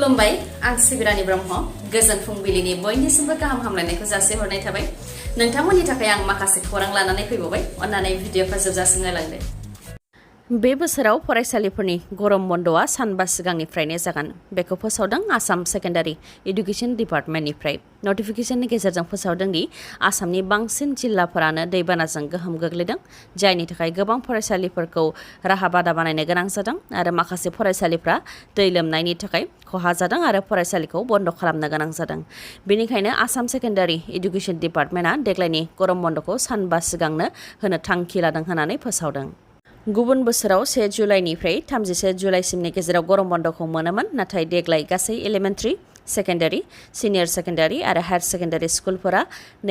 खुलुमबाय आं सिबिरानि ब्रह्म गोजोन फुंबिलिनि बयनिसिमबो गाहाम हामलायनायखौ जासिहरनाय थाबाय नोंथांमोननि थाखाय आं माखासे खौरां लानानै फैबावबाय अन्नानै भिडिअखौ जोबजासिम नायलांदो बे बोसोराव फरायसालिफोरनि गरम बन्दआ सानबा सिगांनिफ्रायनो जागोन बेखौ फोसावदों आसाम सेकेन्डारि एडुकेशन डिपार्टमेन्टनिफ्राय नटिफिकेशननि गेजेरजों फोसावदों दि आसामनि बांसिन जिल्लाफोरानो दैबानाजों गोहोम गोग्लैदों जायनि थाखाय गोबां फरायसालिफोरखौ राहा बादा बानायनो गोनां जादों आरो माखासे फरायसालिफ्रा दै लोमनायनि थाखाय खहा जादों आरो फरायसालिखौ बन्द खालामनो गोनां जादों बेनिखायनो आसाम सेकेन्डारि एडुकेशन डिपार्टमेन्टआ देग्लायनि गरम बन्दखौ सानबा सिगांनो होनो थांखि लादों होननानै फोसावदों गुबुन बोसोराव 1 जुलाइनिफ्राय 31 जुलाइसिमनि गेजेराव गरम बन्दखौ मोनोमोन नाथाय देग्लाय गासै एलिमेन्टारि सेकेन्डारि सिनियर सेकेन्डारि आरो हायार सेकेन्डारि स्कुलफोरा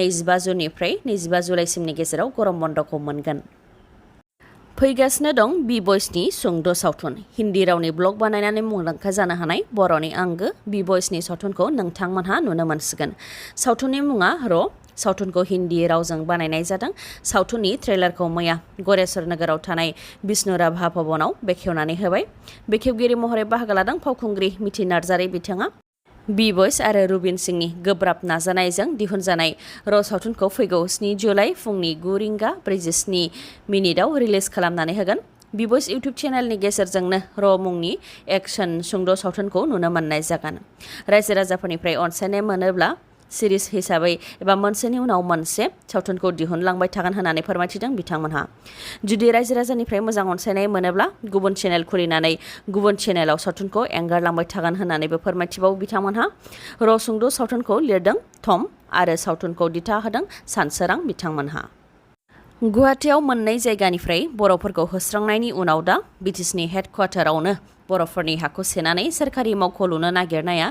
25 जुननिफ्राय 25 जुलाइसिमनि गेजेराव गरम बन्दखौ मोनगोन फैगासिनो दं B.Boysनि सुंद' सावथुन हिन्दी रावनि ब्लग बानायनानै मुंदांखा जानो हानाय बर'नि आंगो B.Boysनि सावथुनखौ नोंथांमोनहा नुनो मोनसिगोन सावथुननि मुङा र' सावथुनखौ हिन्दी रावजों बानायनाय जादों सावथुननि ट्रेलारखौ मैया गरेश्वर नोगोराव थानाय विष्णु राभा भवनाव बेखेवनानै होबाय बेखेवगिरि महरै बाहागो लादों फावखुंग्रि मिथि नार्जारी बिथाङा B.Boys आरो रुबिन सिंनि गोब्राब नाजानायजों दिहुनजानाय र' सावथुनखौ फैगौ 7 जुलाइ फुंनि 9 रिंगा 47 मिनिटआव रिलिज खालामनानै होगोन B.Boys इउटिउब चेनेलनि गेजेरजोंनो र' मुंनि एक्शन सुंद' सावथुनखौ नुनो मोननाय जागोन रायजो राजाफोरनिफ्राय अनसायनाय मोनोब्ला सिरिज हिसाबै एबा मोनसेनि उनाव मोनसे सावथुनखौ दिहुनलांबाय थागोन होननानै फोरमायथिदों बिथांमोनहा जुदि रायजो राजानिफ्राय मोजां अनसायनाय मोनोब्ला गुबुन चेनेल खुलिनानै गुबुन चेनेलाव सावथुनखौ एंगारलांबाय थागोन होननानैबो फोरमायथिबावो बिथांमोनहा र' सुंद' सावथुनखौ लिरदों थम आरो सावथुनखौ दिथा होदों सानसोरां बिथांमोनहा गुवाहाटीआव मोननै जायगानिफ्राय बर'फोरखौ होस्रांनायनि उनाव दा बिटिसिनि हेडक्वार्टारावनो बर'फोरनि हाखौ सेनानै सोरखारि मावख' लुनो नागिरनाया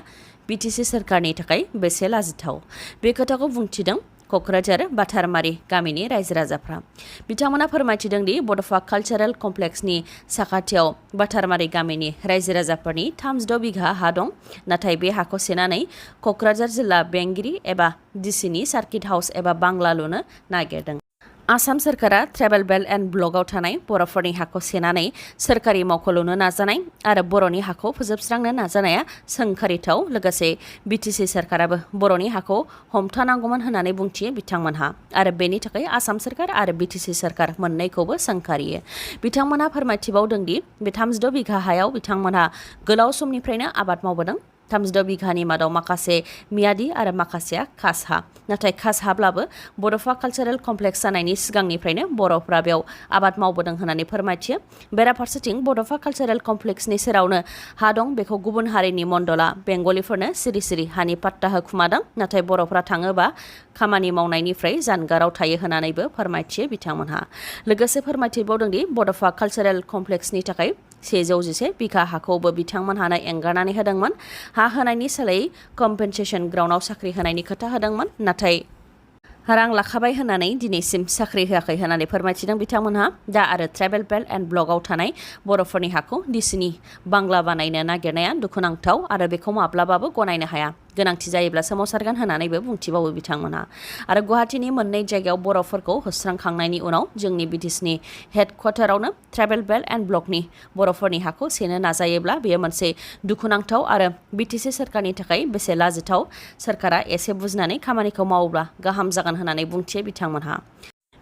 बिटिसि सोरखारनि थाखाय बेसे लाजिथाव बे खोथाखौ बुंथिदों क'क्राझार बाथारमारि गामिनि रायजो राजाफ्रा बिथांमोना फोरमायथिदों दि बड'फा कालचारेल कमप्लेक्सनि साखाथियाव बाथारमारि गामिनि रायजो राजाफोरनि 36 बिघा हा दं नाथाय बे हाखौ सेनानै क'क्राझार जिल्ला बेंगिरि एबा डिसिनि सार्किट हाउस एबा बांला लुनो नागिरदों आसाम सोरखारा ट्राइबेल बेल्ट एन्ड ब्लकआव थानाय बर'फोरनि हाखौ सेनानै सोरखारि मावख' लुनो नाजानाय आरो बर'नि हाखौ फोजोबस्रांनो नाजानाया सोंखारिथाव लोगोसे बिटिसि सोरखाराबो बर'नि हाखौ हमथानांगौमोन होननानै बुंथियो बिथांमोनहा आरो बेनि थाखाय आसाम सोरखार आरो बिटिसि सोरखार मोननैखौबो सोंखारियो बिथांमोनहा फोरमायथिबावदों दि बे 36 बिघा हायाव बिथांमोनहा गोलाव समनिफ्रायनो आबाद मावबोदों 36 बिघानि मादाव माखासे मियादी आरो माखासेया खास हा नाथाय खास हाब्लाबो बड'फा कालचारेल कमप्लेक्स जानायनि सिगांनिफ्रायनो बर'फ्रा बेयाव आबाद मावबोदों होननानै फोरमायथियो बेराफारसेथिं बड'फा कालचारेल कमप्लेक्सनि सेरावनो हा दं बेखौ गुबुन हारिनि मण्डला बेंगलिफोरनो सिरि सिरि हानि पाट्टा होखुमादों नाथाय बर'फ्रा थाङोबा खामानि मावनायनिफ्राय जानगाराव थायो होननानैबो फोरमायथियो बिथांमोनहा लोगोसे फोरमायथिबावदों दि बड'फा कालचारेल कमप्लेक्सनि थाखाय 111 बिघा हाखौबो बिथांमोनहानो एंगारनानै होदोंमोन हा होनायनि सोलायै कम्पेनसेसन ग्राउन्डआव साख्रि होनायनि खोथा होदोंमोन नाथाय रां लाखाबाय होननानै दिनैसिम साख्रि होआखै होननानै फोरमायथिदों बिथांमोनहा दा आरो ट्राइबेल बेल्ट एन्ड ब्लकआव थानाय बर'फोरनि हाखौ डिसिनि बांला बानायनो नागिरनाया दुखुनांथाव आरो बेखौ माब्लाबाबो गनायनो हाया गोनांथि जायोब्ला सोमावसारगोन होननानैबो बुंथिबावो बिथांमोनहा आरो गुवाहाटीनि मोननै जायगायाव बर'फोरखौ होस्रांखांनायनि उनाव जोंनि बिटिसिनि हेडक्वार्टारावनो ट्राइबेल बेल्ट एन्ड ब्लकनि बर'फोरनि हाखौ सेनो नाजायोब्ला बेयो मोनसे दुखुनांथाव आरो बिटिसि सोरखारनि थाखाय बेसे लाजिथाव सोरखारा एसे बुजिनानै खामानिखौ मावोब्ला गाहाम जागोन होननानै बुंथियो बिथांमोनहा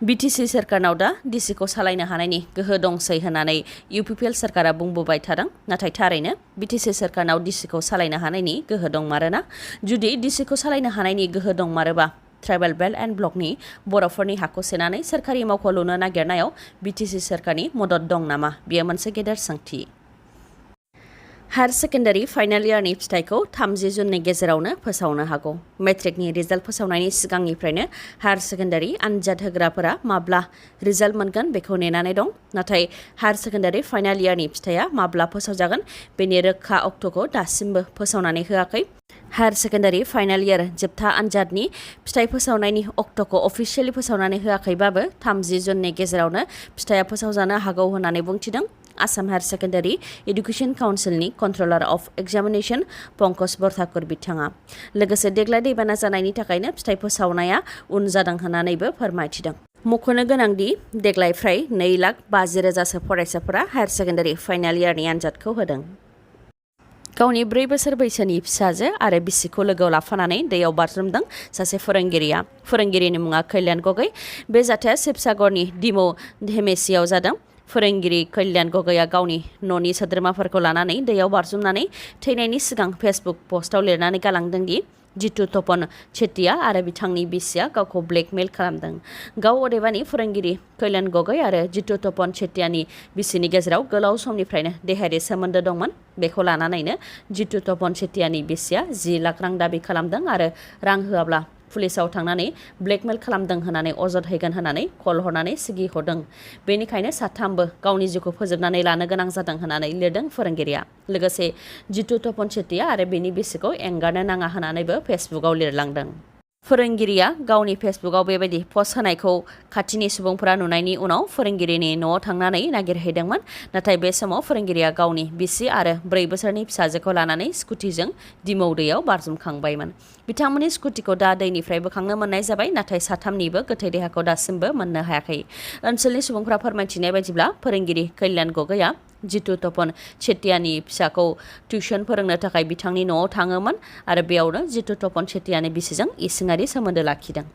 बिटिसि सोरखारनाव दा डिसिखौ सालायनो हानायनि गोहो दंसै होननानै इउपिपिएल सोरखारा बुंबोबाय थादों नाथाय थारैनो बिटिसि सोरखारनाव डिसिखौ सालायनो हानायनि गोहो दंमारोना जुदि डिसिखौ सालायनो हानायनि गोहो दंमारोबा ट्राइबेल बेल्ट एन्ड ब्लकनि बर'फोरनि हाखौ सेनानै सोरखारि मावख' लुनो नागिरनायाव बिटिसि सोरखारनि मदद दं नामा बेयो मोनसे गेदेर सोंथि हायार सेकेन्डारि फाइनाल इयारनि फिथाइखौ 30 जुननि गेजेरावनो फोसावनो हागौ मेट्रिकनि रिजाल्ट फोसावनायनि सिगांनिफ्रायनो हायार सेकेन्डारि आनजाद होग्राफोरा माब्ला रिजाल्ट मोनगोन बेखौ नेनानै दं नाथाय हायार सेकेन्डारि फाइनाल इयारनि फिथाइया माब्ला फोसावजागोन बेनि रोखा अक्ट'खौ दासिमबो फोसावनानै होआखै हायार सेकेन्डारि फाइनाल इयार जोबथा आनजादनि फिथाइ फोसावनायनि अक्ट'खौ अफिसियेलि फोसावनानै होआखैबाबो 30 जुननि गेजेरावनो फिथाइया फोसावजानो हागौ होननानै बुंथिदों आसाम हायार सेकेन्डारि एडुकेशन काउन्सिलनि controller of examination Pankaj Barthakur बिथाङा लोगोसे देग्लाय दैबाना जानायनि थाखायनो फिथाइ फोसावनाया उन जादों होननानैबो फोरमायथिदों मख'नो गोनांदि देग्लाय फ्राय 2,50,000 फरायसाफोरा हायार सेकेन्डारि फाइनाल इयारनि आनजादखौ होदों गावनि 4 बोसोर बैसोनि फिसाजो आरो बिसिखौ लोगोआव लाफानानै दैयाव बाज्रुमदों सासे फोरोंगिरिया। फोरोंगिरिनि मुङा कल्याण गगৈ। बे जाथाया शिबसागरनि दिमौ धेमेसियाव जादों। फोरोंगिरि कल्याण गगैया गावनि न'नि सोद्रोमाफोरखौ लानानै दैयाव बाज्रुमनानै थैनायनि सिगां फेसबुक पस्टआव लिरनानै गालांदों दि जितु तपन चेटिया आरो बिथांनि बिसिया गावखौ ब्लेकमेल खालामदों। गाव अदेबानि फोरोंगिरि कल्याण गगै आरो जितु तपन चेटियानि बिसिनि गेजेराव गोलाव समनिफ्रायनो देहायारि सोमोन्दो दंमोन। बेखौ लानानैनो जितु तपन चेटियानि बिसिया 10 लाख रां दाबि खालामदों आरो रां होआब्ला पुलिसाव थांनानै ब्लेकमेल खालामदों होननानै अजद हैगोन होननानै कल हरनानै सिगिहरदों। बेनिखायनो साथामबो गावनि जिउखौ फोजोबनानै लानो गोनां जादों होननानै लिरदों फोरोंगिरिया। लोगोसे जितु तपन चेटिया आरो बेनि बिसिखौ एंगारनो नाङा होननानैबो फेसबुकआव लिरलांदों। फोरोंगिरिया गावनि फेसबुकआव बेबायदि पस्ट होनायखौ खाथिनि सुबुंफोरा नुनायनि उनाव फोरोंगिरिनि न'आव थांनानै नागिरहैदोंमोन। नाथाय बे समाव फोरोंगिरिया गावनि बिसि आरो 4 बोसोरनि फिसाजोखौ लानानै स्कुटिजों दिमौ दैयाव बाज्रुमखांबायमोन। बिथांमोननि स्कुटिखौ दा दैनिफ्राय बोखांनो मोननाय जाबाय, नाथाय साथामनिबो गोथै देहाखौ दासिमबो मोननो हायाखै। ओनसोलनि सुबुंफोरा फोरमायथिनाय बायदिब्ला फोरोंगिरि कल्याण गगैया जितु तपन चेटियानि फिसाखौ टिउसन फोरोंनो थाखाय बिथांनि न'आव थाङोमोन आरो बेयावनो जितु तपन चेटियानि बिसिजों इसिङारि सोमोन्दो लाखिदों।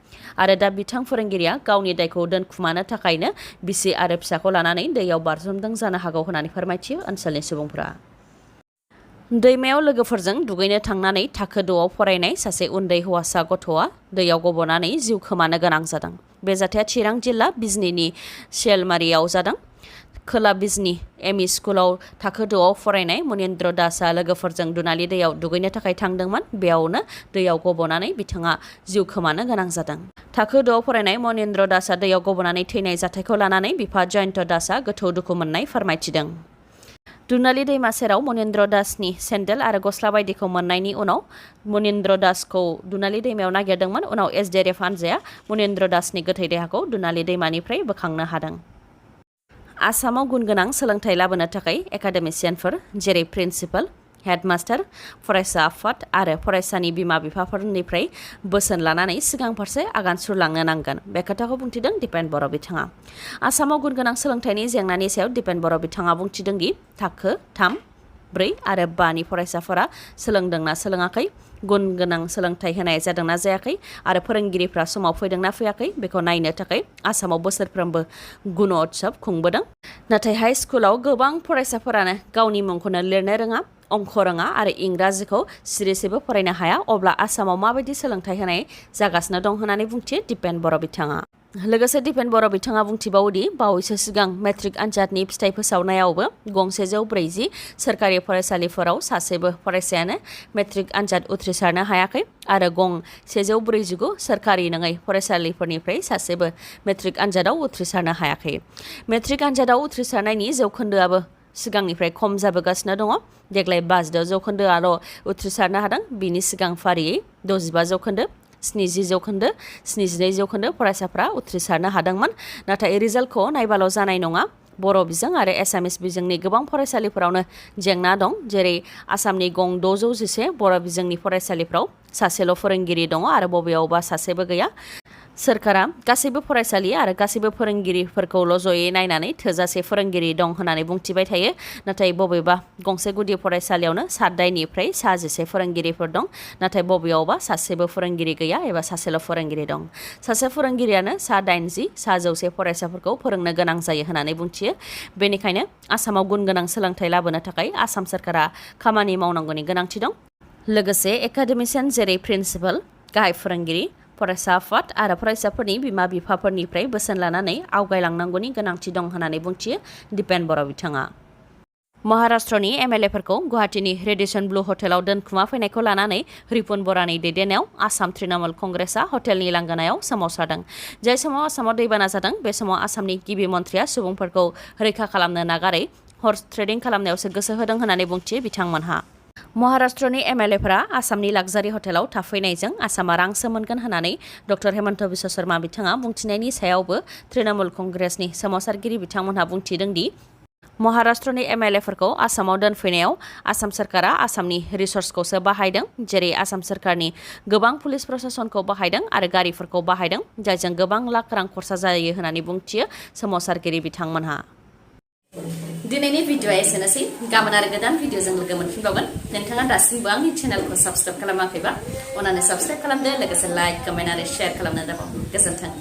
आरो दा बिथां फोरोंगिरिया गावनि दायखौ दोनखुमानो थाखायनो बिसि आरो फिसाखौ लानानै दैयाव बाज्रुमदों जानो हागौ होननानै फोरमायथियो ओनसोलनि सुबुंफोरा। दैमायाव लोगोफोरजों दुगैनो थांनानै थाखो 2आव फरायनाय सासे उन्दै हौवासा गथ'आ दैयाव गबनानै जिउ खोमानो गोनां जादों। बे जाथाया चिरां जिल्ला बिजनीनि सियालमारियाव जादों। खोला बिजनी एमइ स्कुलाव थाखो 2आव फरायनाय मनिन्द्र दासआ लोगोफोरजों दुनालि दैयाव दुगैनो थाखाय थांदोंमोन। बेयावनो दैयाव गबनानै बिथाङा जिउ खोमानो गोनां जादों। थाखो 2आव फरायनाय मनिन्द्र दासआ दैयाव गबनानै थैनाय जाथायखौ लानानै बिफा जयन्त दासआ गोथौ दुखु मोननाय फोरमायथिदों। दुनालि दैमा सेराव मनिन्द्र दासनि सेन्देल आरो गस्ला बायदिखौ मोननायनि उनाव मनिन्द्र दासखौ दुनालि दैमायाव नागिरदोंमोन। उनाव एसडिआरएफ हानजाया मनिन्द्र दासनि गोथै देहाखौ दुनालि दैमानिफ्राय बोखांनो हादों। आसामाव गुनगोनां सोलोंथाइ लाबोनो थाखाय एकाडेमिशियानफोर जेरै प्रिन्सिपाल, हेडमास्टार, फरायसा आफाद आरो फरायसानि बिमा-बिफाफोरनिफ्राय बोसोन लानानै सिगां फारसे आगान सुरलांनो नांगोन। बे खोथाखौ बुंथिदों दिपेन बर' बिथाङा। आसामाव गुनगोनां सोलोंथाइनि जेंनानि सायाव दिपेन बर' बिथाङा बुंथिदों दि थाखो 3, 4 आरो 5 नि फरायसाफोरा सोलोंदोंना सोलोङाखै, गुन गोनां सोलोंथाइ होनाय जादोंना जायाखै आरो फोरोंगिरिफ्रा समाव फैदोंना फैयाखै बेखौ नायनो थाखाय आसामाव बोसोरफ्रोमबो गुण'त्सव खुंबोदों। नाथाय हाइ स्कुलाव गोबां फरायसाफोरानो गावनि मुंखौनो लिरनो रोङा, अंक रोङा आरो इंराजिखौ सिरिसेबो फरायनो हाया। अब्ला आसामाव माबायदि सोलोंथाइ होनाय जागासिनो दं होननानै बुंथियो दिपेन बर' बिथाङा। लोगोसे दिपेन बर' बिथाङा बुंथिबावोदि बावैसो सिगां मेट्रिक आनजादनि फिथाइ फोसावनायावबो गं 140 सोरखारि फरायसालिफोराव सासेबो फरायसायानो मेट्रिक आनजाद उथ्रिसारनो हायाखै आरो गं 149 सोरखारि नङै फरायसालिफोरनिफ्राय सासेबो मेट्रिक आनजादाव उथ्रिसारनो हायाखै। मेट्रिक आनजादाव उथ्रिसारनायनि जौखोन्दोआबो सिगांनिफ्राय खम जाबोगासिनो दङ। देग्लाय 52 जौखोन्दोआल' उथ्रिसारनो हादों। बिनि सिगां फारियै 65 जौखोन्दो, 70 जौखोन्दो, 72 जौखोन्दो फरायसाफ्रा उथ्रिसारनो हादोंमोन। नाथाय रिजाल्टखौ नायबाल' जानाय नङा। बर' बिजों आरो एसामिस बिजोंनि गोबां फरायसालिफोरावनो जेंना दं। जेरै आसामनि गं 611 बर' बिजोंनि फरायसालिफ्राव सासेल' फोरोंगिरि दङ आरो बबेयावबा सासेबो गैया। सोरखारा गासैबो फरायसालि आरो गासैबो फोरोंगिरिफोरखौल' जयै नायनानै थोजासे फोरोंगिरि दं होननानै बुंथिबाय थायो। नाथाय बबेबा गंसे गुदि फरायसालियावनो 7 दाइनिफ्राय 11 फोरोंगिरिफोर दं। नाथाय बबेयावबा सासेबो फोरोंगिरि गैया एबा सासेल' फोरोंगिरि दं। सासे फोरोंगिरियानो 80, 100 फरायसाफोरखौ फोरोंनो गोनां जायो होननानै बुंथियो। बेनिखायनो आसामाव गुनगोनां सोलोंथाइ लाबोनो थाखाय आसाम सोरखारा खामानि मावनांगौनि गोनांथि दं। लोगोसे एकाडेमिशियान जेरै प्रिन्सिपाल, गाहाय फोरोंगिरि, फरायसा आफाद आरो फरायसाफोरनि बिमा-बिफाफोरनिफ्राय बोसोन लानानै आवगायलांनांगौनि गोनांथि दं होननानै बुंथियो दिपेन बर' बिथाङा। महाराष्ट्रनि एमएलएफोरखौ गुवाहाटीनि रेडिसन ब्लु हटेलाव दोनखुमा फैनायखौ लानानै रिपुन बरानि दैदेननायाव आसाम तृणमूल कंग्रेसआ हटेलनि लांगोनायाव सोमावसारदों। जाय समाव आसामाव दैबाना जादों बे समाव आसामनि गिबि मन्थ्रिया सुबुंफोरखौ रैखा खालामनो नागारै हर्स ट्रेडिं खालामनायावसो गोसो होदों होननानै बुंथियो बिथांमोनहा। महाराष्ट्रनि एमएलएफोरा आसामनि लाक्जारि हटेलाव थाफैनायजों आसामा रांसो मोनगोन होननानै डक्टर हेमन्त बिश्व शर्मा बिथाङा बुंथिनायनि सायावबो तृणमूल कंग्रेसनि सोमावसारगिरि बिथांमोनहा बुंथिदों दि महाराष्ट्रनि एमएलएफोरखौ आसामाव दोनफैनायाव आसाम सोरखारा आसामनि रिसर्सखौसो बाहायदों। जेरै आसाम सोरखारनि गोबां पुलिस प्रशासनखौ बाहायदों आरो गारिफोरखौ बाहायदों, जायजों गोबां लाख रां खरसा जायो होननानै बुंथियो सोमावसारगिरि बिथांमोनहा। दिनैनि भिडिअआ एसेनोसै गाबोन आरो गोदान भिडिअजों लोगो मोनफिनबावगोन नोंथाङा दासिमबो आंनि चेनेलखौ साबस्क्राइब खालामाखैबा अन्नानै साबस्क्राइब खालामदो लोगोसे लाइक कमेन्ट आरो शेयार खालामनो दाबाव गोजोन्थों